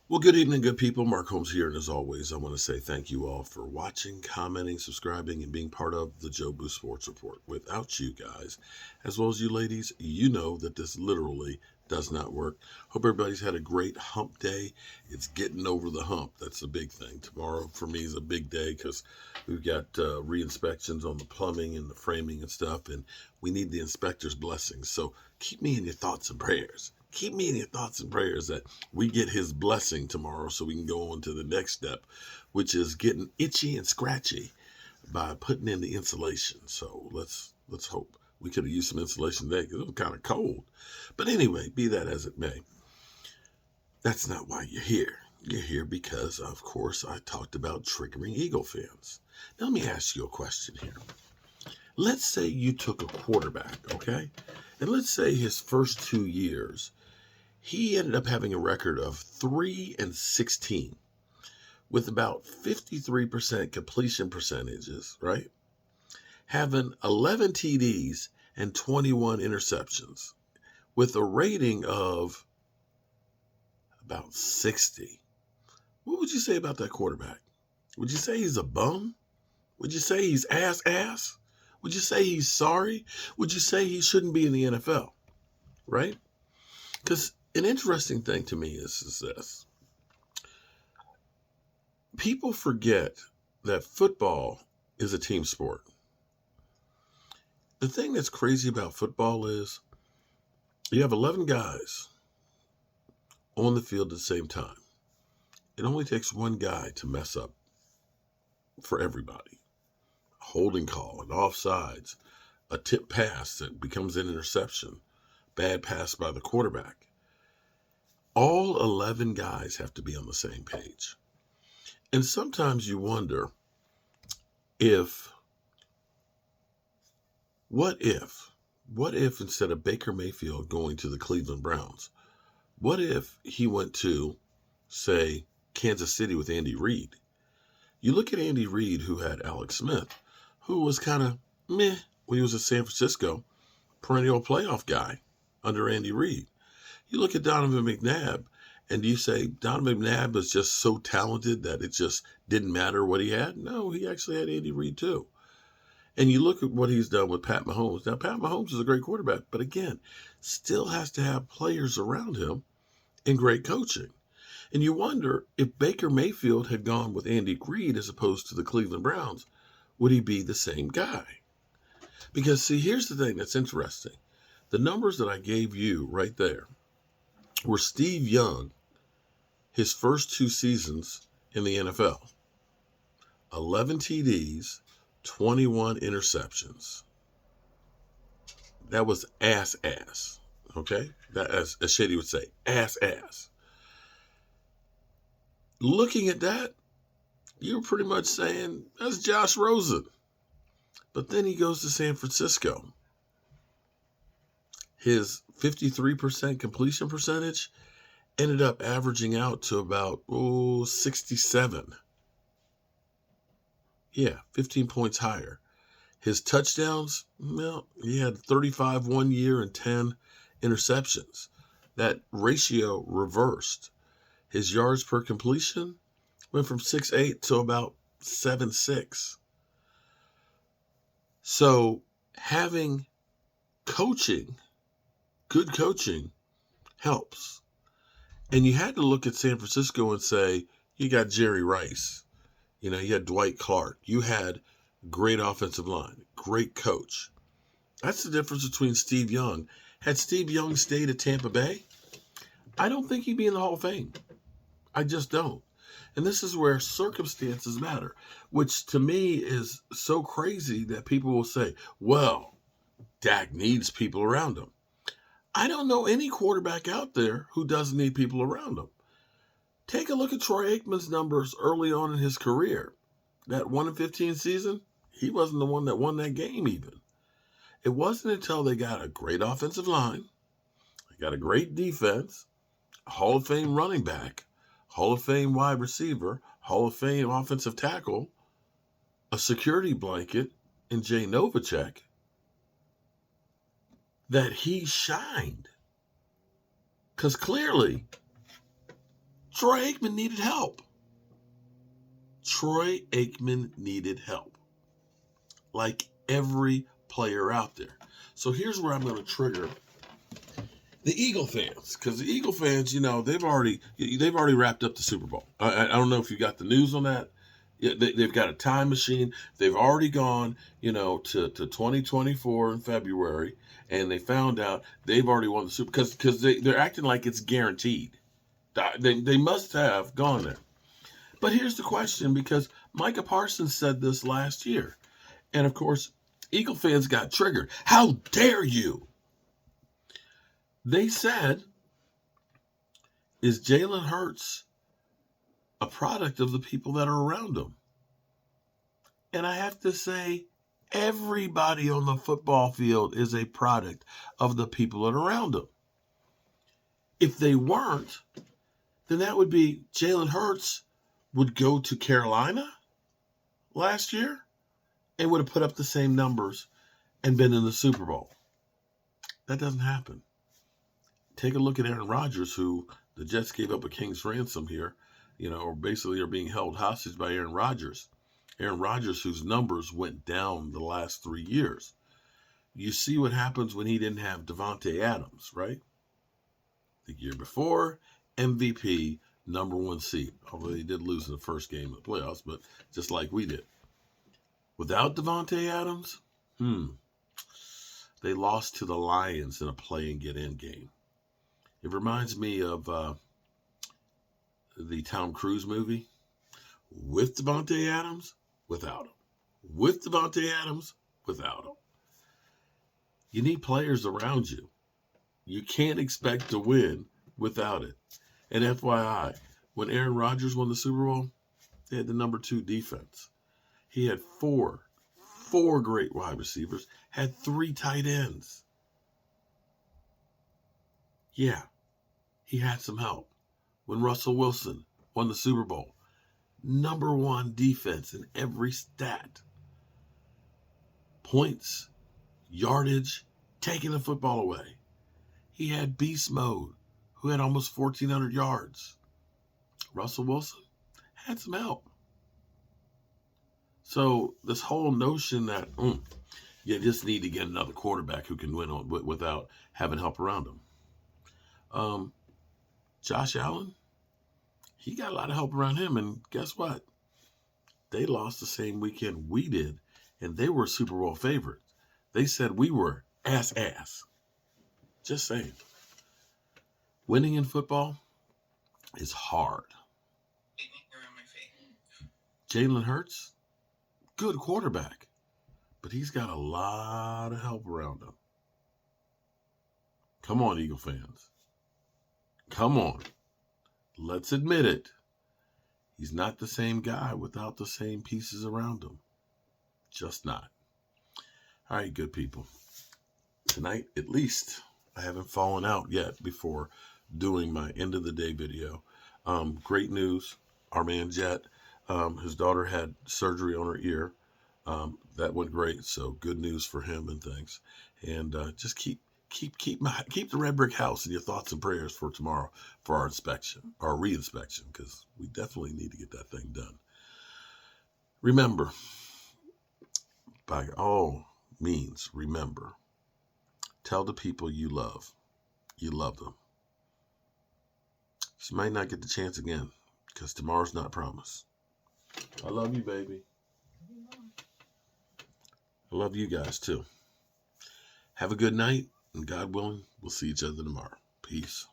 Well, good evening, good people. Mark Holmes here, and as always, I want to say thank you all for watching, commenting, subscribing, and being part of the Joe Boo Sports Report. Without you guys, as well as you ladies, you know that this literally does not work. Hope everybody's had a great hump day. It's getting over the hump. That's the big thing. Tomorrow for me is a big day because we've got re-inspections on the plumbing and the framing and stuff, and we need the inspector's blessings. So keep me in your thoughts and prayers. Keep me in your thoughts and prayers that we get his blessing tomorrow so we can go on to the next step, which is getting itchy and scratchy by putting in the insulation. So let's hope. We could have used some insulation today because it was kind of cold. But anyway, be that as it may, that's not why you're here. You're here because, of course, I talked about triggering Eagle fans. Now, let me ask you a question here. Let's say you took a quarterback, okay? And let's say his first 2 years, he ended up having a record of 3-16 with about 53% completion percentages, right? Having 11 TDs and 21 interceptions with a rating of about 60. What would you say about that quarterback? Would you say he's a bum? Would you say he's ass? Would you say he's sorry? Would you say he shouldn't be in the NFL, right? Because an interesting thing to me is this. People forget that football is a team sport. The thing that's crazy about football is you have 11 guys on the field at the same time. It only takes one guy to mess up for everybody. A holding call, an offsides, a tip pass that becomes an interception, bad pass by the quarterback. All 11 guys have to be on the same page. And sometimes you wonder what if instead of Baker Mayfield going to the Cleveland Browns, what if he went to, say, Kansas City with Andy Reid? You look at Andy Reid, who had Alex Smith, who was kind of meh when he was at San Francisco, perennial playoff guy under Andy Reid. You look at Donovan McNabb, and you say Donovan McNabb was just so talented that it just didn't matter what he had? No, he actually had Andy Reid too. And you look at what he's done with Pat Mahomes. Now, Pat Mahomes is a great quarterback, but again, still has to have players around him and great coaching. And you wonder if Baker Mayfield had gone with Andy Reid as opposed to the Cleveland Browns, would he be the same guy? Because, see, here's the thing that's interesting. The numbers that I gave you right there were Steve Young, his first 2 seasons in the NFL. 11 TDs, 21 interceptions. That was ass. Okay? That, as Shady would say, ass. Looking at that, you're pretty much saying, that's Josh Rosen. But then he goes to San Francisco. His 53% completion percentage ended up averaging out to about 67. Yeah, 15 points higher. His touchdowns, well, he had 35 1 year and 10 interceptions. That ratio reversed. His yards per completion went from 6.8 to about 7.6. So having coaching, good coaching, helps. And you had to look at San Francisco and say, you got Jerry Rice. You had Dwight Clark. You had great offensive line, great coach. That's the difference between Steve Young. Had Steve Young stayed at Tampa Bay, I don't think he'd be in the Hall of Fame. I just don't. And this is where circumstances matter, which to me is so crazy that people will say, well, Dak needs people around him. I don't know any quarterback out there who doesn't need people around him. Take a look at Troy Aikman's numbers early on in his career. That 1-15 season, he wasn't the one that won that game even. It wasn't until they got a great offensive line, they got a great defense, a Hall of Fame running back, Hall of Fame wide receiver, Hall of Fame offensive tackle, a security blanket in Jay Novacek, that he shined. Because clearly, Troy Aikman needed help. Troy Aikman needed help. Like every player out there. So here's where I'm going to trigger the Eagle fans, because the Eagle fans, they've already wrapped up the Super Bowl. I don't know if you got the news on that. Yeah, they've got a time machine. They've already gone, to 2024 in February, and they found out they've already won the Super because they're acting like it's guaranteed. They must have gone there. But here's the question, because Micah Parsons said this last year, and of course, Eagle fans got triggered. How dare you? They said, is Jalen Hurts a product of the people that are around him? And I have to say, everybody on the football field is a product of the people that are around him. If they weren't, then that would be Jalen Hurts would go to Carolina last year and would have put up the same numbers and been in the Super Bowl. That doesn't happen. Take a look at Aaron Rodgers, who the Jets gave up a king's ransom here, or basically are being held hostage by Aaron Rodgers. Aaron Rodgers, whose numbers went down the last 3 years. You see what happens when he didn't have Davante Adams, right? The year before, MVP, number 1 seed. Although he did lose in the first game of the playoffs, but just like we did. Without Davante Adams, they lost to the Lions in a play-and-get-in game. It reminds me of the Tom Cruise movie. With Davante Adams, without him. With Davante Adams, without him. You need players around you. You can't expect to win without it. And FYI, when Aaron Rodgers won the Super Bowl, they had the number 2 defense. He had four great wide receivers, had 3 tight ends. Yeah, he had some help. When Russell Wilson won the Super Bowl, number 1 defense in every stat. Points, yardage, taking the football away. He had beast mode, who had almost 1,400 yards. Russell Wilson had some help. So this whole notion that you just need to get another quarterback who can win without having help around him. Josh Allen, he got a lot of help around him, and guess what? They lost the same weekend we did, and they were Super Bowl favorites. They said we were ass. Just saying. Winning in football is hard. Jalen Hurts, good quarterback, but he's got a lot of help around him. Come on, Eagle fans. Come on. Let's admit it. He's not the same guy without the same pieces around him. Just not. All right, good people. Tonight, at least, I haven't fallen out yet before doing my end of the day video. Great news. Our man Jet, his daughter had surgery on her ear. That went great. So good news for him and things. And just keep the red brick house in your thoughts and prayers for tomorrow for our inspection, our re-inspection, because we definitely need to get that thing done. Remember, by all means, remember, tell the people you love them. You might not get the chance again, because tomorrow's not promised. I love you, baby. I love you guys too. Have a good night, and God willing, we'll see each other tomorrow. Peace.